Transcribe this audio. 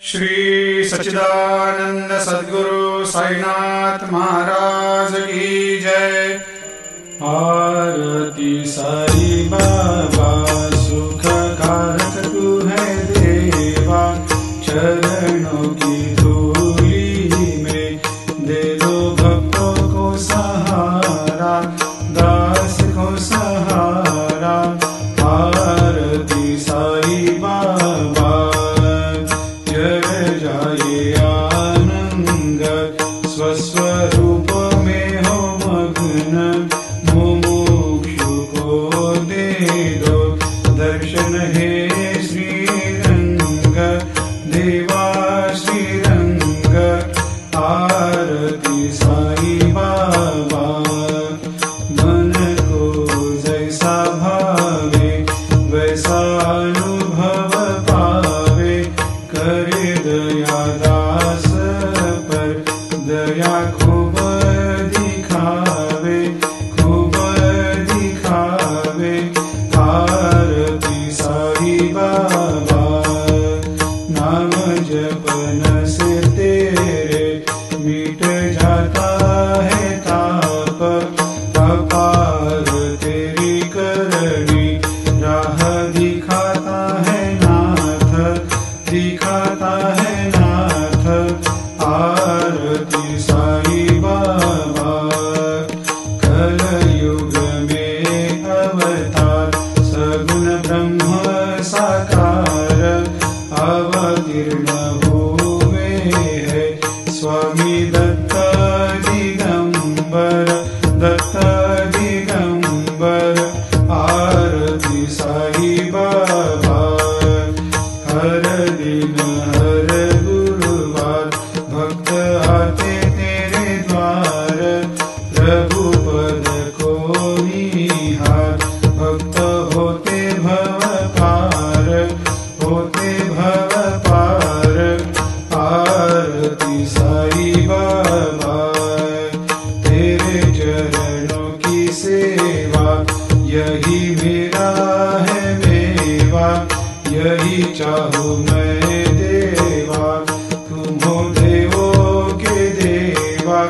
श्री सच्चिदानंद सद्गुरु साईनाथ महाराज की जय। आरती साई बाबा सुख कारक तू है देवा, चरणों की धूली में दे दो भक्तों को सहारा, दास को सहारा। आरती साई बाबा जय जाए आनंद, स्वस्वरूप में हो मग्न, मुमुक्षु को दे दो दर्शन हे श्रीरंग, देवा श्रीरंग। आरती साई बाबा मन को जैसा भावे वैसा अनुभव पावे, करे दया दास पर दया खूब दिखावे, खूब दिखावे। आरती साई बाबा नाम जपन से तेरे मिट जाता है ताप, अपार तेरी करनी राह दिखाता है नाथ, दिखाता है नाथ। आरती साई बाबा कलयुग में अवतार, सगुण ब्रह्म साकार अवतीर्ण हुए है स्वामी दत्त दिगंबर, दत्त दिगंबर। आरती साई बाबा हर दिन हर गुरुवार भक्त आते तेरे द्वार, प्रभु पद को निहार, भक्त होते भव पार, होते भव पार। आरती साई बाबा तेरे चरणों की सेवा, यही मेरा है मेवा, यही चाहूँ मैं देवा, तुम हो देवों के देवा।